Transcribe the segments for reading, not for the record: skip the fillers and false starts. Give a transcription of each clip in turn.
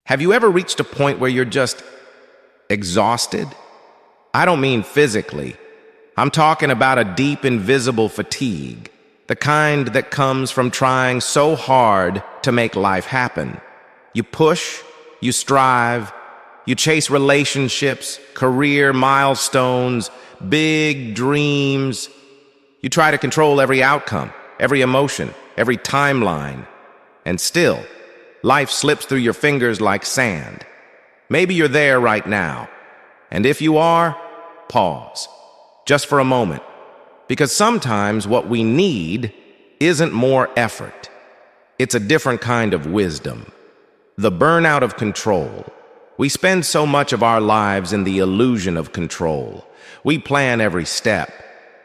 Have you ever reached a point where you're just exhausted? I don't mean physically. I'm talking about a deep, invisible fatigue, the kind that comes from trying so hard to make life happen. You push, you strive, you chase relationships, career milestones, big dreams. You try to control every outcome, every emotion, every timeline. And still, life slips through your fingers like sand. Maybe you're there right now. And if you are, pause. Just for a moment. Because sometimes what we need isn't more effort. It's a different kind of wisdom. The burnout of control. We spend so much of our lives in the illusion of control. We plan every step.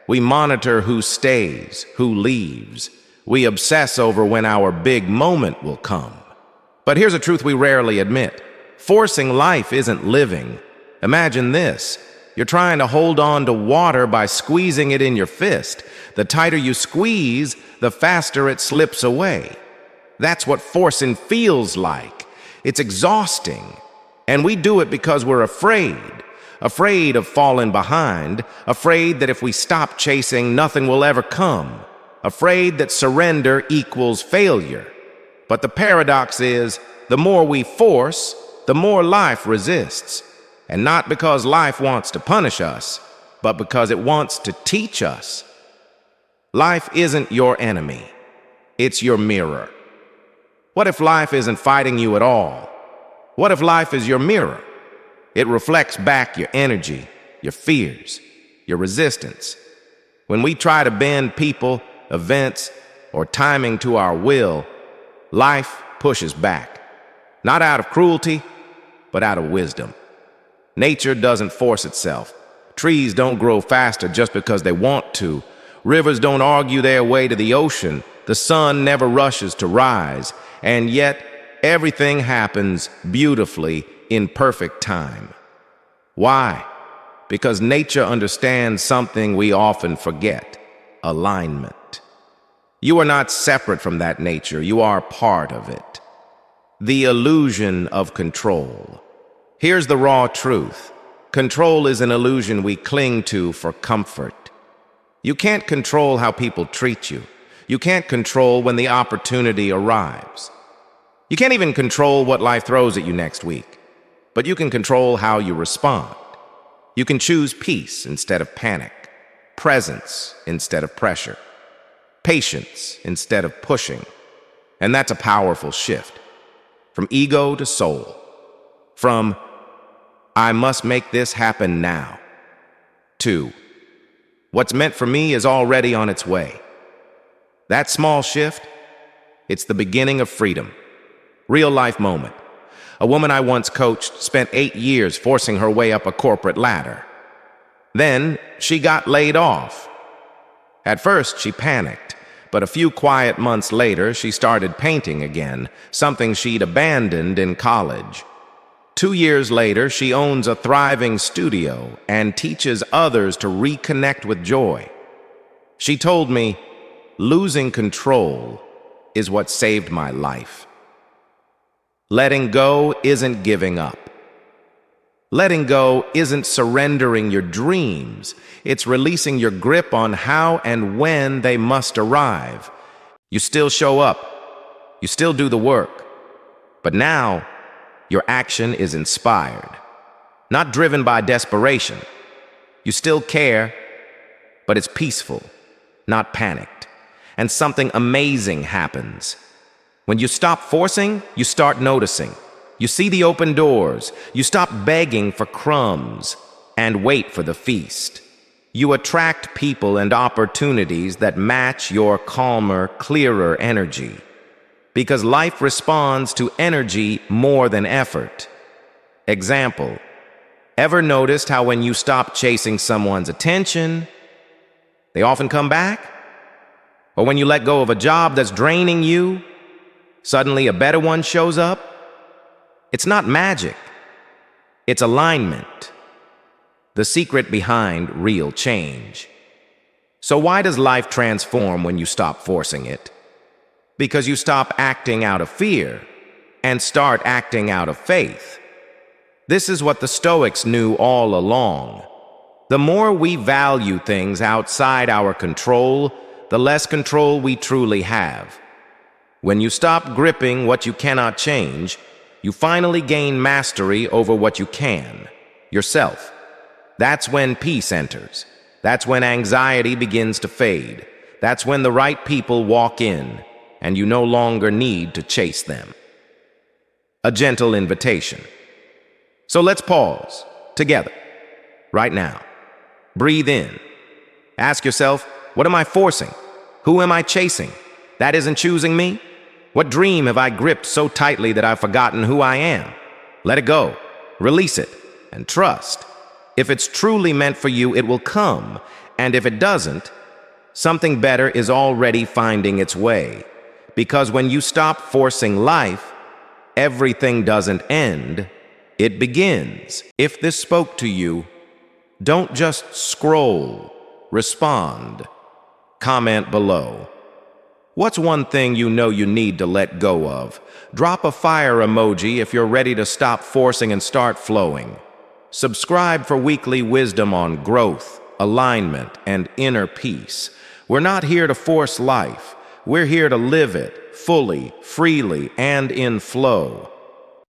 We monitor who stays, who leaves. We obsess over when our big moment will come. But here's a truth we rarely admit. Forcing life isn't living. Imagine this. You're trying to hold on to water by squeezing it in your fist. The tighter you squeeze, the faster it slips away. That's what forcing feels like. It's exhausting. And we do it because we're afraid. Afraid of falling behind. Afraid that if we stop chasing, nothing will ever come. Afraid that surrender equals failure. But the paradox is, the more we force, the more life resists. And not because life wants to punish us, but because it wants to teach us. Life isn't your enemy. It's your mirror. What if life isn't fighting you at all? What if life is your mirror? It reflects back your energy, your fears, your resistance. When we try to bend people, events, or timing to our will, life pushes back. Not out of cruelty, but out of wisdom. Nature doesn't force itself. Trees don't grow faster just because they want to. Rivers don't argue their way to the ocean. The sun never rushes to rise. And yet, everything happens beautifully in perfect time. Why? Because nature understands something we often forget: alignment. You are not separate from that nature. You are part of it. The illusion of control. Here's the raw truth. Control is an illusion we cling to for comfort. You can't control how people treat you. You can't control when the opportunity arrives. You can't even control what life throws at you next week. But you can control how you respond. You can choose peace instead of panic, presence instead of pressure, patience instead of pushing. And that's a powerful shift. From ego to soul. From I must make this happen now, to what's meant for me is already on its way. That small shift, it's the beginning of freedom. Real life moment. A woman I once coached spent 8 years forcing her way up a corporate ladder. Then she got laid off. At first she panicked, but a few quiet months later she started painting again, something she'd abandoned in college. 2 years later, she owns a thriving studio and teaches others to reconnect with joy. She told me, losing control is what saved my life. Letting go isn't giving up. Letting go isn't surrendering your dreams. It's releasing your grip on how and when they must arrive. You still show up. You still do the work. But now, your action is inspired, not driven by desperation. You still care, but it's peaceful, not panicked. And something amazing happens. When you stop forcing, you start noticing. You see the open doors. You stop begging for crumbs and wait for the feast. You attract people and opportunities that match your calmer, clearer energy. Because life responds to energy more than effort. Example, ever noticed how when you stop chasing someone's attention, they often come back? Or when you let go of a job that's draining you, suddenly a better one shows up? It's not magic. It's alignment. The secret behind real change. So why does life transform when you stop forcing it? Because you stop acting out of fear and start acting out of faith. This is what the Stoics knew all along. The more we value things outside our control, the less control we truly have. When you stop gripping what you cannot change, you finally gain mastery over what you can, yourself. That's when peace enters. That's when anxiety begins to fade. That's when the right people walk in, and you no longer need to chase them. A gentle invitation. So let's pause, together, right now. Breathe in. Ask yourself, what am I forcing? Who am I chasing? That isn't choosing me? What dream have I gripped so tightly that I've forgotten who I am? Let it go, release it, and trust. If it's truly meant for you, it will come. And if it doesn't, something better is already finding its way. Because when you stop forcing life, everything doesn't end, it begins. If this spoke to you, don't just scroll, respond. Comment below. What's one thing you know you need to let go of? Drop a fire emoji if you're ready to stop forcing and start flowing. Subscribe for weekly wisdom on growth, alignment, and inner peace. We're not here to force life. We're here to live it fully, freely, and in flow.